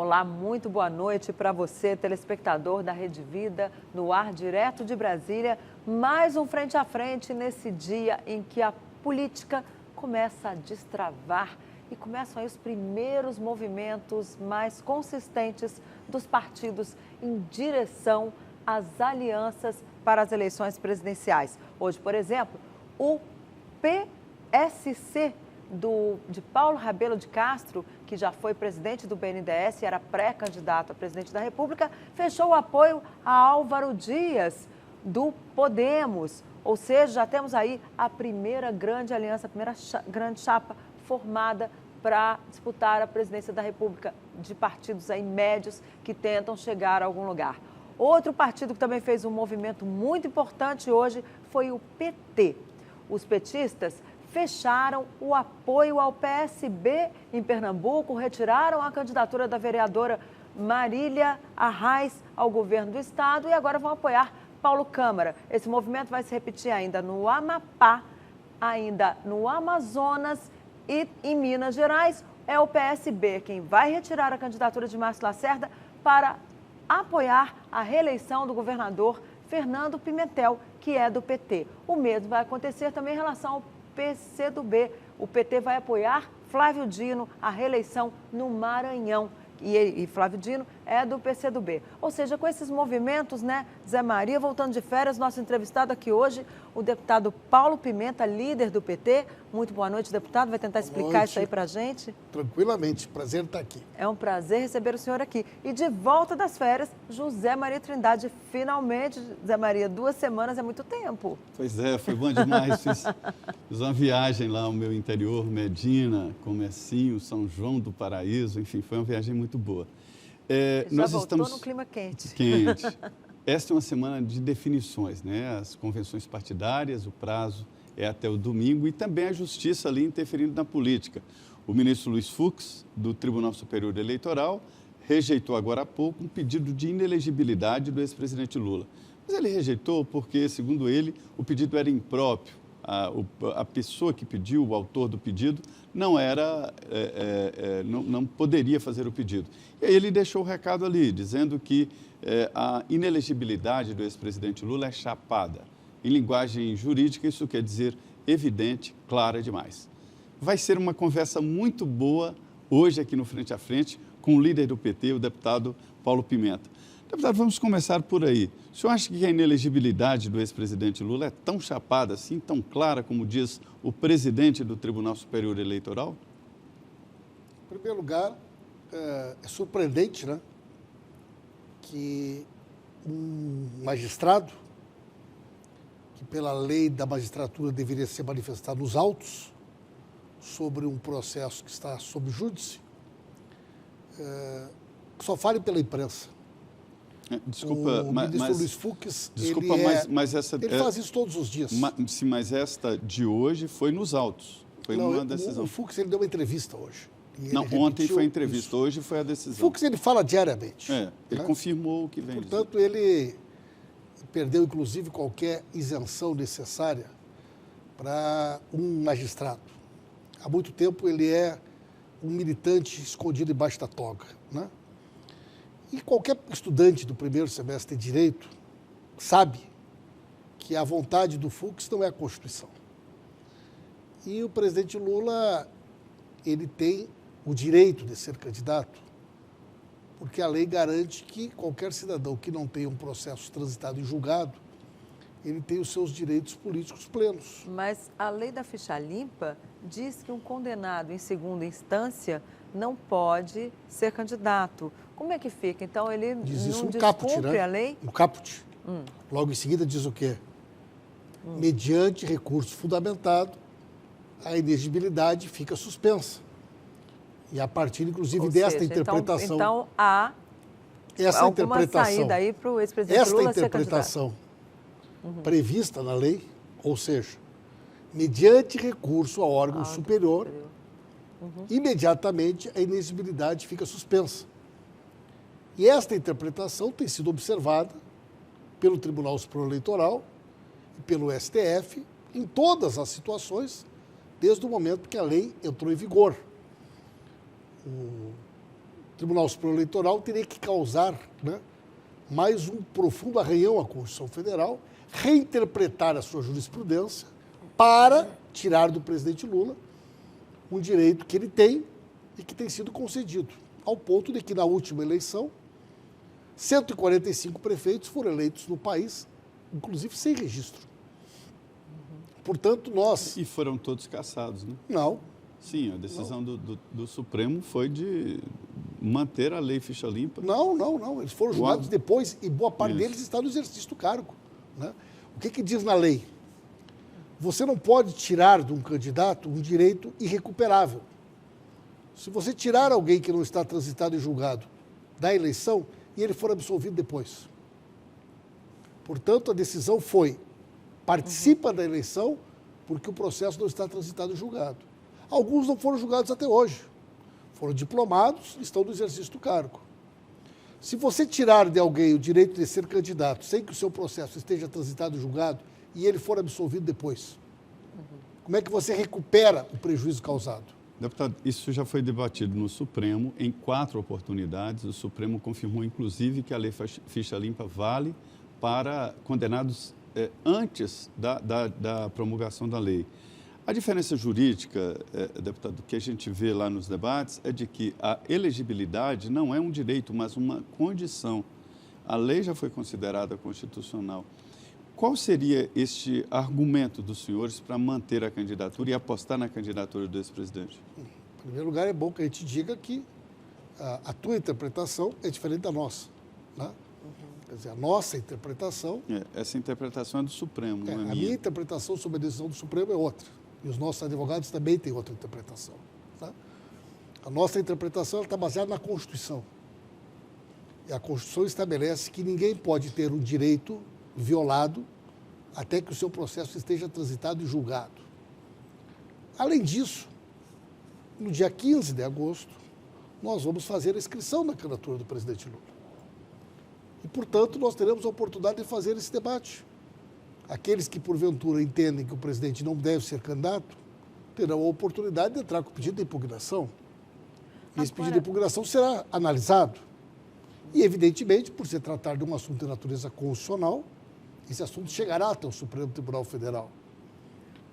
Olá, muito boa noite para você, telespectador da Rede Vida, no ar direto de Brasília. Mais um Frente a Frente nesse dia em que a política começa a destravar e começam aí os primeiros movimentos mais consistentes dos partidos em direção às alianças para as eleições presidenciais. Hoje, por exemplo, o PSC de Paulo Rabelo de Castro, que já foi presidente do BNDES e era pré-candidato a presidente da República, fechou o apoio a Álvaro Dias, do Podemos. Ou seja, já temos aí a primeira grande aliança, a primeira grande chapa formada para disputar a presidência da República, de partidos aí médios que tentam chegar a algum lugar. Outro partido que também fez um movimento muito importante hoje foi o PT. Os petistas fecharam o apoio ao PSB em Pernambuco, retiraram a candidatura da vereadora Marília Arraes ao governo do estado e agora vão apoiar Paulo Câmara. Esse movimento vai se repetir ainda no Amapá, ainda no Amazonas e em Minas Gerais. É o PSB quem vai retirar a candidatura de Márcio Lacerda para apoiar a reeleição do governador Fernando Pimentel, que é do PT. O mesmo vai acontecer também em relação ao PCdoB. O PT vai apoiar Flávio Dino, a reeleição no Maranhão. E Flávio Dino é do PCdoB. Ou seja, com esses movimentos, né, Zé Maria, voltando de férias, nosso entrevistado aqui hoje, o deputado Paulo Pimenta, líder do PT. Muito boa noite, deputado. Vai tentar explicar isso aí para a gente? Tranquilamente, prazer estar aqui. É um prazer receber o senhor aqui. E de volta das férias, José Maria Trindade. Finalmente, Zé Maria, 2 semanas é muito tempo. Pois é, foi bom demais. Fiz uma viagem lá ao meu interior, Medina, Comecinho, São João do Paraíso, enfim, foi uma viagem muito boa. Nós voltou no clima quente. Quente. Esta é uma semana de definições, né? As convenções partidárias, o prazo é até o domingo e também a justiça ali interferindo na política. O ministro Luiz Fux, do Tribunal Superior Eleitoral, rejeitou agora há pouco um pedido de inelegibilidade do ex-presidente Lula. Mas ele rejeitou porque, segundo ele, o pedido era impróprio. A pessoa que pediu, o autor do pedido, não poderia fazer o pedido. E aí ele deixou o recado ali, dizendo que a inelegibilidade do ex-presidente Lula é chapada. Em linguagem jurídica, isso quer dizer evidente, clara demais. Vai ser uma conversa muito boa hoje aqui no Frente a Frente com o líder do PT, o deputado Paulo Pimenta. Deputado, vamos começar por aí. O senhor acha que a inelegibilidade do ex-presidente Lula é tão chapada assim, tão clara, como diz o presidente do Tribunal Superior Eleitoral? Em primeiro lugar, é surpreendente, né, que um magistrado, que pela lei da magistratura deveria ser manifestado nos autos sobre um processo que está sob júdice, só fale pela imprensa. Desculpa, o ministro Luiz Fux, desculpa, ele faz isso todos os dias. Mas esta de hoje foi nos autos, foi uma decisão. O Fux, ele deu uma entrevista hoje. Não, ontem foi a entrevista, isso. Hoje foi a decisão. O Fux, ele fala diariamente. Ele confirmou o que vem dizendo. Portanto, ele perdeu, inclusive, qualquer isenção necessária para um magistrado. Há muito tempo, ele é um militante escondido embaixo da toga, né? E qualquer estudante do primeiro semestre de Direito sabe que a vontade do Fux não é a Constituição. E o presidente Lula, ele tem o direito de ser candidato, porque a lei garante que qualquer cidadão que não tenha um processo transitado em julgado, ele tem os seus direitos políticos plenos. Mas a lei da ficha limpa diz que um condenado em segunda instância não pode ser candidato. Como é que fica? Então, ele diz isso não no caput, descumpre, né? A lei? No caput. Logo em seguida diz o quê? Mediante recurso fundamentado, a inexigibilidade fica suspensa. E a partir, inclusive, desta interpretação... Então, há alguma saída aí para o ex-presidente Lula ser candidato? Esta interpretação prevista na lei, ou seja, mediante recurso ao órgão superior, imediatamente a inexigibilidade fica suspensa. E esta interpretação tem sido observada pelo Tribunal Superior Eleitoral e pelo STF em todas as situações, desde o momento que a lei entrou em vigor. Tribunal Superior Eleitoral teria que causar, né, mais um profundo arranhão à Constituição Federal, reinterpretar a sua jurisprudência para tirar do presidente Lula um direito que ele tem e que tem sido concedido, ao ponto de que na última eleição 145 prefeitos foram eleitos no país, inclusive sem registro. Portanto, nós... E foram todos cassados, né? Não. Sim, a decisão do Supremo foi de manter a lei ficha limpa. Não. Eles foram julgados depois e boa parte deles está no exercício do cargo, né? O que diz na lei? Você não pode tirar de um candidato um direito irrecuperável. Se você tirar alguém que não está transitado e julgado da eleição e ele for absolvido depois. Portanto, a decisão foi: participa da eleição porque o processo não está transitado e julgado. Alguns não foram julgados até hoje. Foram diplomados e estão no exercício do cargo. Se você tirar de alguém o direito de ser candidato sem que o seu processo esteja transitado e julgado e ele for absolvido depois, como é que você recupera o prejuízo causado? Deputado, isso já foi debatido no Supremo em 4 oportunidades. O Supremo confirmou, inclusive, que a lei ficha limpa vale para condenados antes da promulgação da lei. A diferença jurídica, deputado, que a gente vê lá nos debates é de que a elegibilidade não é um direito, mas uma condição. A lei já foi considerada constitucional. Qual seria este argumento dos senhores para manter a candidatura e apostar na candidatura do ex-presidente? Em primeiro lugar, é bom que a gente diga que a tua interpretação é diferente da nossa, né? Quer dizer, a nossa interpretação... Essa interpretação é do Supremo, não é minha. A minha interpretação sobre a decisão do Supremo é outra. E os nossos advogados também têm outra interpretação, tá? A nossa interpretação está baseada na Constituição. E a Constituição estabelece que ninguém pode ter um direito violado até que o seu processo esteja transitado e julgado. Além disso, no dia 15 de agosto, nós vamos fazer a inscrição na candidatura do presidente Lula. E, portanto, nós teremos a oportunidade de fazer esse debate. Aqueles que, porventura, entendem que o presidente não deve ser candidato, terão a oportunidade de entrar com o pedido de impugnação. E esse pedido de impugnação será analisado. E, evidentemente, por se tratar de um assunto de natureza constitucional, esse assunto chegará até o Supremo Tribunal Federal.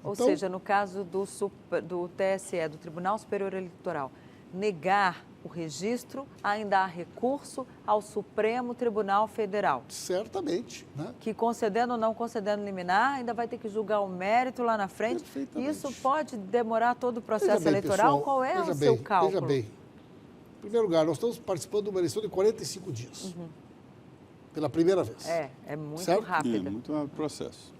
Ou seja, no caso do TSE, do Tribunal Superior Eleitoral, negar o registro, ainda há recurso ao Supremo Tribunal Federal. Certamente, né? Que concedendo ou não concedendo liminar, ainda vai ter que julgar o mérito lá na frente. Isso pode demorar todo o processo eleitoral? Pessoal, qual é o seu cálculo? Veja bem. Em primeiro lugar, nós estamos participando de uma eleição de 45 dias. Pela primeira vez. É muito certo? rápido. É muito rápido o processo.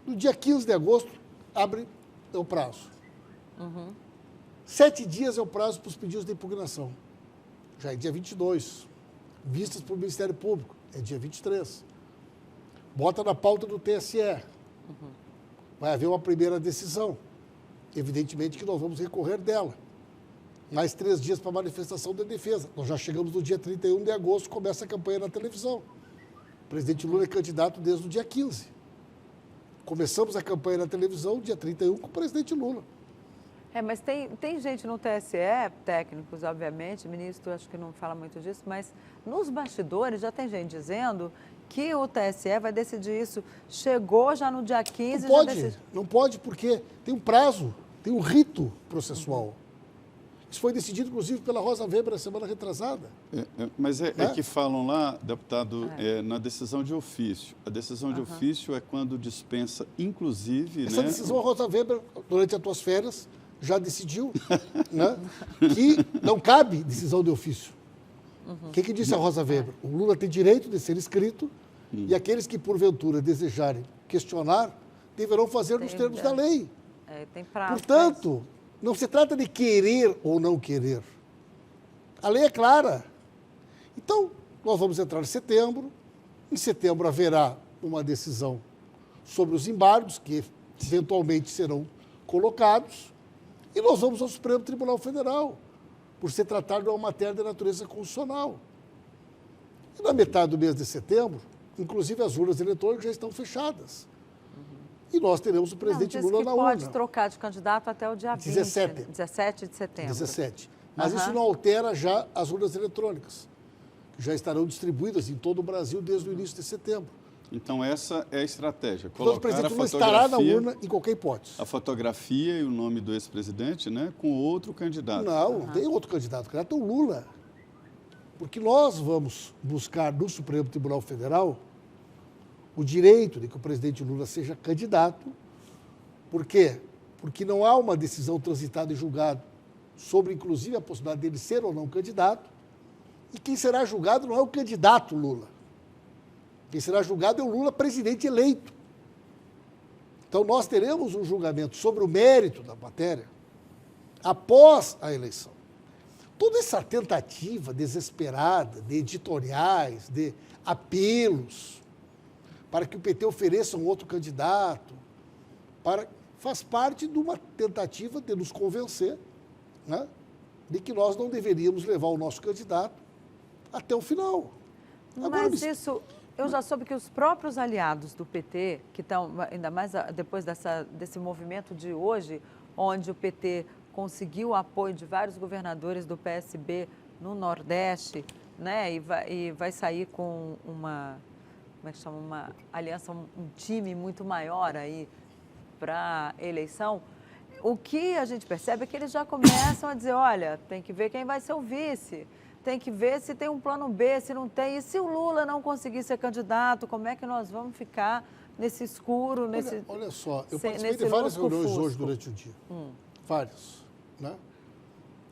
No dia 15 de agosto, abre o prazo. 7 dias é o prazo para os pedidos de impugnação. Já é dia 22. Vistas para o Ministério Público, é dia 23. Bota na pauta do TSE. Vai haver uma primeira decisão. Evidentemente que nós vamos recorrer dela. Mais 3 dias para manifestação da defesa. Nós já chegamos no dia 31 de agosto, começa a campanha na televisão. O presidente Lula é candidato desde o dia 15. Começamos a campanha na televisão, dia 31, com o presidente Lula. Mas tem gente no TSE, técnicos, obviamente, ministro acho que não fala muito disso, mas nos bastidores já tem gente dizendo que o TSE vai decidir isso. Chegou já no dia 15... Não pode, porque tem um prazo, tem um rito processual. Isso foi decidido, inclusive, pela Rosa Weber na semana retrasada. Mas é que falam lá, deputado, na decisão de ofício. A decisão de ofício é quando dispensa, inclusive... Essa decisão, a Rosa Weber, durante as tuas férias, já decidiu, né, que não cabe decisão de ofício. O que disse a Rosa Weber? O Lula tem direito de ser inscrito e aqueles que, porventura, desejarem questionar, deverão fazer nos termos da lei. Tem prazo. Portanto, não se trata de querer ou não querer. A lei é clara. Então, nós vamos entrar em setembro. Em setembro haverá uma decisão sobre os embargos, que eventualmente serão colocados. E nós vamos ao Supremo Tribunal Federal, por se tratar de uma matéria de natureza constitucional. E na metade do mês de setembro, inclusive as urnas eletrônicas já estão fechadas. E nós teremos o presidente Lula na urna. Pode trocar de candidato até o dia 17. 17 de setembro. 17. Mas isso não altera já as urnas eletrônicas, que já estarão distribuídas em todo o Brasil desde o início de setembro. Então, essa é a estratégia. Então, o presidente Lula estará na urna em qualquer hipótese. A fotografia e o nome do ex-presidente, né, com outro candidato. Não tem outro candidato. O candidato é o Lula. Porque nós vamos buscar no Supremo Tribunal Federal o direito de que o presidente Lula seja candidato. Por quê? Porque não há uma decisão transitada e julgada sobre, inclusive, a possibilidade dele ser ou não candidato. E quem será julgado não é o candidato Lula. Quem será julgado é o Lula presidente eleito. Então, nós teremos um julgamento sobre o mérito da matéria após a eleição. Toda essa tentativa desesperada de editoriais, de apelos para que o PT ofereça um outro candidato, faz parte de uma tentativa de nos convencer, né, de que nós não deveríamos levar o nosso candidato até o final. Agora, mas isso, eu já soube que os próprios aliados do PT, que estão, ainda mais depois desse movimento de hoje, onde o PT conseguiu o apoio de vários governadores do PSB no Nordeste, né, e vai sair com uma, como é que chama, uma aliança, um time muito maior aí para a eleição. O que a gente percebe é que eles já começam a dizer, olha, tem que ver quem vai ser o vice, tem que ver se tem um plano B, se não tem, e se o Lula não conseguir ser candidato, como é que nós vamos ficar nesse escuro, nesse... Olha só, eu participei de várias reuniões hoje durante o dia, várias, né?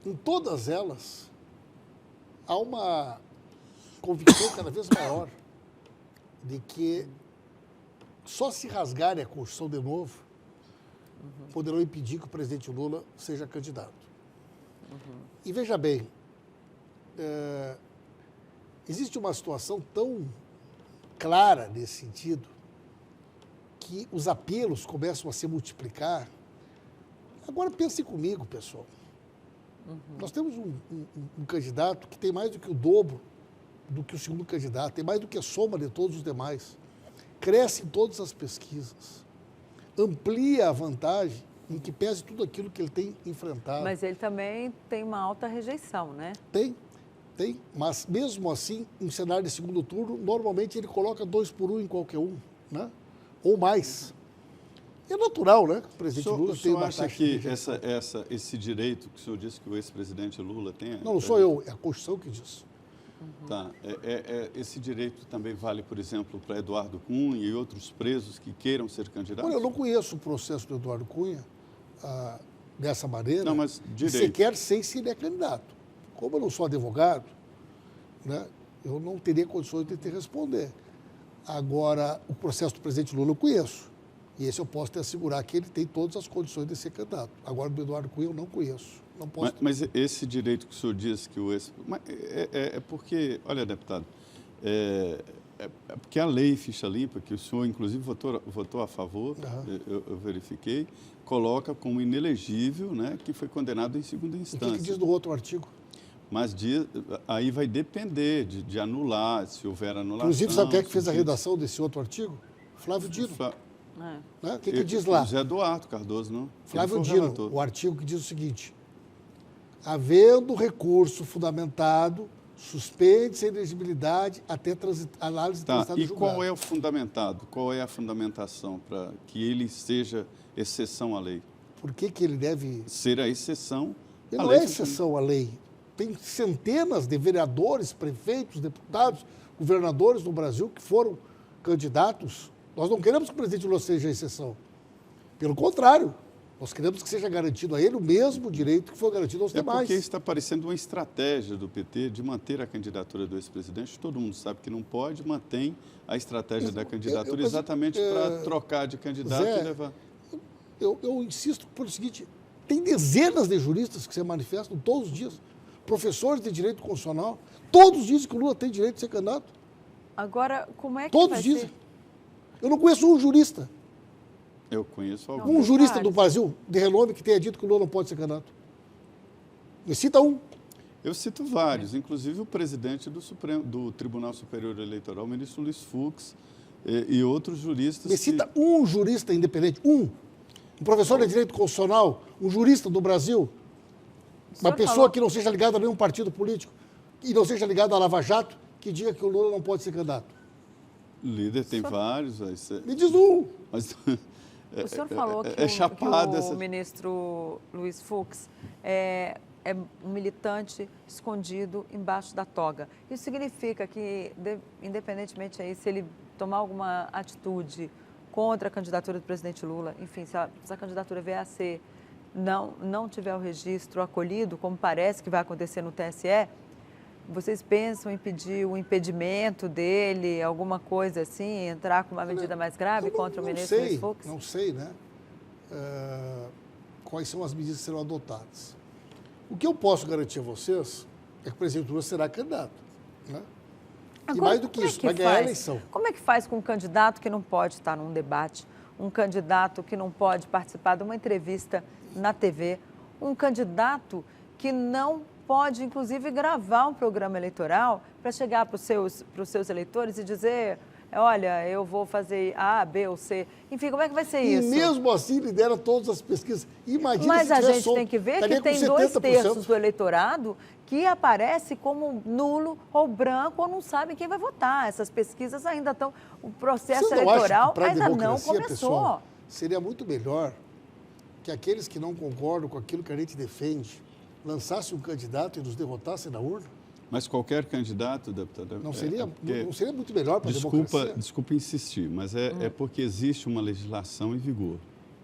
Em todas elas, há uma convicção cada vez maior de que só se rasgarem a Constituição de novo, poderão impedir que o presidente Lula seja candidato. E veja bem, existe uma situação tão clara nesse sentido que os apelos começam a se multiplicar. Agora pense comigo, pessoal. Nós temos um candidato que tem mais do que o dobro do que o segundo candidato, tem mais do que a soma de todos os demais. Cresce em todas as pesquisas. Amplia a vantagem em que pese tudo aquilo que ele tem enfrentado. Mas ele também tem uma alta rejeição, né? Tem. Mas mesmo assim, em cenário de segundo turno, normalmente ele coloca 2-1 em qualquer um, né? Ou mais. E é natural, né? O presidente Lula tem uma taxa acha que de rejeição. esse direito que o senhor disse que o ex-presidente Lula tem... Não sou eu, é a Constituição que diz. Tá. Esse direito também vale, por exemplo, para Eduardo Cunha e outros presos que queiram ser candidatos? Olha, eu não conheço o processo do Eduardo Cunha dessa maneira. Não, mas direito. Sequer sei se ele é candidato. Como eu não sou advogado, né, eu não teria condições de te responder. Agora, o processo do presidente Lula eu conheço. E esse eu posso te assegurar que ele tem todas as condições de ser candidato. Agora, do Eduardo Cunha eu não conheço. Não posso... Mas esse direito que o senhor diz que o ex... É porque, olha, deputado, é porque a lei Ficha Limpa, que o senhor, inclusive, votou a favor, eu verifiquei, coloca como inelegível, né, que foi condenado em segunda instância. E o que diz no outro artigo? Mas aí vai depender de anular, se houver anulação. Inclusive, sabe quem é que fez a redação desse outro artigo? Flávio Dino. Né? O que diz lá? José Eduardo Cardoso, não? Flávio Dino, o artigo que diz o seguinte: havendo recurso fundamentado, suspende-se a elegibilidade até análise transitada e julgada. qual é o fundamentado? Qual é a fundamentação para que ele seja exceção à lei? Por que ele deve... Ser a exceção Ele não é exceção à lei. Tem centenas de vereadores, prefeitos, deputados, governadores no Brasil que foram candidatos. Nós não queremos que o presidente Lula seja a exceção. Pelo contrário, nós queremos que seja garantido a ele o mesmo direito que foi garantido aos demais. Porque está parecendo uma estratégia do PT de manter a candidatura do ex-presidente. Todo mundo sabe que não pode, mantém a estratégia da candidatura exatamente para trocar de candidato Zé, e levar... Eu insisto pelo seguinte, tem dezenas de juristas que se manifestam todos os dias, professores de direito constitucional, todos dizem que o Lula tem direito de ser candidato. Agora, como é que todos vai dizem. ser? Eu não conheço um jurista. Eu conheço alguns. Um jurista do Brasil, de renome, que tenha dito que o Lula não pode ser candidato. Me cita um. Eu cito vários, inclusive o presidente do Tribunal Superior Eleitoral, o ministro Luiz Fux, e outros juristas. Me cita um jurista independente, um professor de direito constitucional, um jurista do Brasil, Uma pessoa que não seja ligada a nenhum partido político e não seja ligada à Lava Jato, que diga que o Lula não pode ser candidato. Líder tem vários. Me diz um. Mas, o senhor falou que, que o ministro Luiz Fux é um militante escondido embaixo da toga. Isso significa que, independentemente aí, se ele tomar alguma atitude contra a candidatura do presidente Lula, enfim, se a candidatura vier a ser, não tiver o registro acolhido, como parece que vai acontecer no TSE, vocês pensam em pedir o impedimento dele, alguma coisa assim, entrar com uma medida mais grave contra o ministro Luiz Fux? Não sei, né? Quais são as medidas que serão adotadas. O que eu posso garantir a vocês é que o presidente Lula será candidato, né? Agora, e mais do que isso, vai ganhar a eleição. Como é que faz com um candidato que não pode estar num debate, um candidato que não pode participar de uma entrevista na TV, um candidato que não pode, inclusive, gravar um programa eleitoral para chegar para os seus eleitores e dizer, olha, eu vou fazer A, B ou C. Enfim, como é que vai ser isso? E mesmo assim lidera todas as pesquisas. Imagina Mas se a gente solto, tem que ver que tem 2/3 do eleitorado que aparece como nulo ou branco ou não sabe quem vai votar. Essas pesquisas ainda estão... O processo eleitoral ainda não começou. Pessoal, seria muito melhor que aqueles que não concordam com aquilo que a gente defende lançassem um candidato e nos derrotassem na urna? Mas qualquer candidato, deputado... Não seria muito melhor para a democracia? Desculpa insistir, mas é porque existe uma legislação em vigor,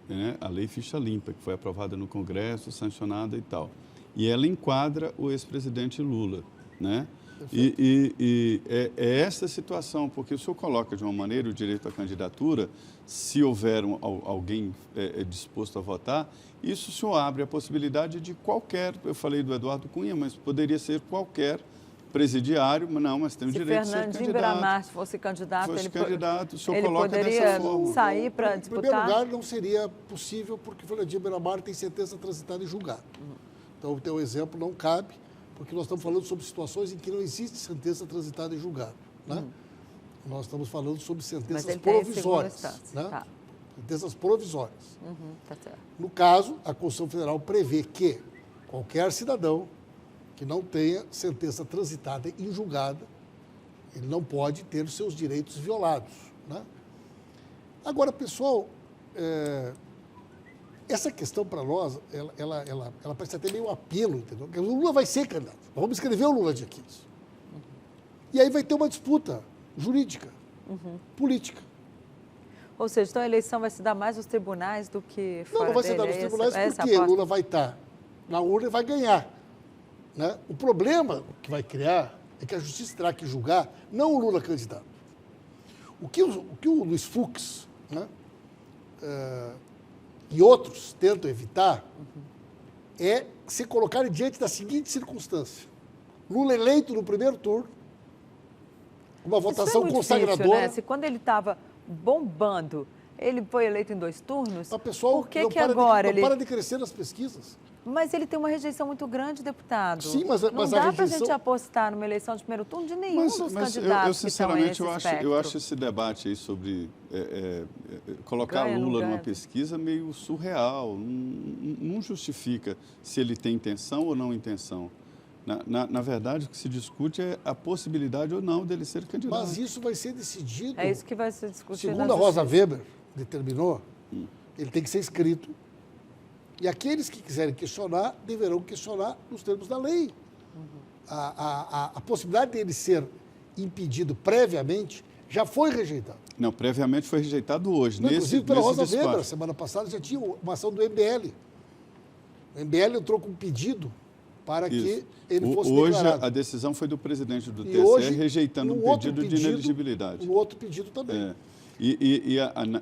né? A Lei Ficha Limpa, que foi aprovada no Congresso, sancionada e tal. E ela enquadra o ex-presidente Lula, né? E é essa situação, porque o senhor coloca de uma maneira o direito à candidatura, se houver alguém disposto a votar, isso o senhor abre a possibilidade de qualquer, eu falei do Eduardo Cunha, mas poderia ser qualquer presidiário, mas tem o direito de ser candidato. Se Fernandinho Beiramar fosse candidato, o senhor ele coloca poderia dessa forma. sair para disputar? Em primeiro lugar, não seria possível, porque Fernandinho Beiramar tem sentença transitada em julgado. Então, o teu exemplo não cabe, porque nós estamos falando sobre situações em que não existe sentença transitada em julgado, né? Nós estamos falando sobre sentenças provisórias, né? Tá. Sentenças provisórias. Tá certo. No caso, a Constituição Federal prevê que qualquer cidadão que não tenha sentença transitada em julgado, ele não pode ter os seus direitos violados, né? Agora, pessoal, essa questão para nós, ela parece até meio um apelo, entendeu? Porque o Lula vai ser candidato. Vamos escrever o Lula dia 15. E aí vai ter uma disputa jurídica, política. Ou seja, então a eleição vai se dar mais nos tribunais do que fora Não vai se dar nos tribunais porque Lula vai estar na urna e vai ganhar, né? O problema que vai criar é que a justiça terá que julgar não o Lula candidato. O que o Luiz Fux, né, e outros tentam evitar é se colocarem diante da seguinte circunstância. Lula eleito no primeiro turno, uma votação consagradora. Difícil, né? Se quando ele estava bombando, ele foi eleito em 2 turnos, por que agora não para de crescer nas pesquisas? Mas ele tem uma rejeição muito grande, deputado. Sim, mas não dá a para a gente apostar numa eleição de primeiro turno de nenhum dos candidatos sinceramente, eu acho esse debate aí sobre colocar Lula numa pesquisa meio surreal. Não justifica se ele tem intenção ou não intenção. Na verdade, o que se discute é a possibilidade ou não dele ser candidato. Mas isso vai ser decidido. É isso que vai ser discutido. Segundo a Rosa Weber determinou, ele tem que ser escrito. E aqueles que quiserem questionar, deverão questionar nos termos da lei. A possibilidade dele ser impedido previamente já foi rejeitada. Não, previamente foi rejeitado hoje. Inclusive pela Rosa Weber, semana passada já tinha uma ação do MBL. O MBL entrou com um pedido para que ele fosse declarado. Hoje a decisão foi do presidente do TSE rejeitando um pedido de inelegibilidade. Um outro pedido também.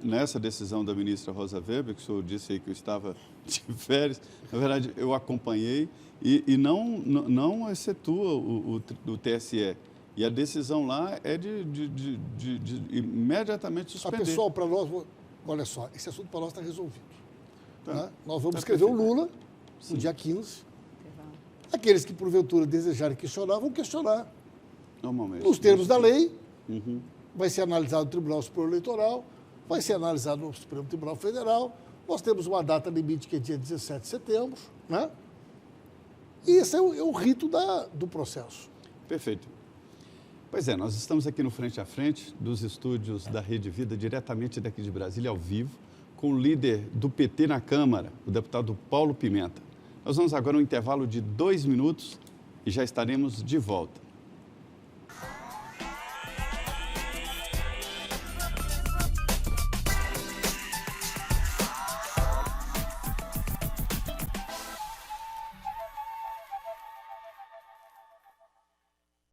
Nessa decisão da ministra Rosa Weber, que o senhor disse aí que eu estava de férias, na verdade eu acompanhei e não excetua o TSE. E a decisão lá é de imediatamente suspender. Pessoal, para nós, olha só, esse assunto para nós está resolvido. Tá. Né? Nós vamos escrever o Lula no dia 15. Aqueles que, porventura, desejarem questionar, vão questionar. Normalmente. Nos termos da lei, vai ser analisado no Tribunal Superior Eleitoral, vai ser analisado no Supremo Tribunal Federal. Nós temos uma data limite que é dia 17 de setembro, né? E esse é o rito do processo. Perfeito. Pois é, nós estamos aqui no Frente a Frente dos estúdios da Rede Vida, diretamente daqui de Brasília, ao vivo, com o líder do PT na Câmara, o deputado Paulo Pimenta. Nós vamos agora a um intervalo de 2 minutos e já estaremos de volta.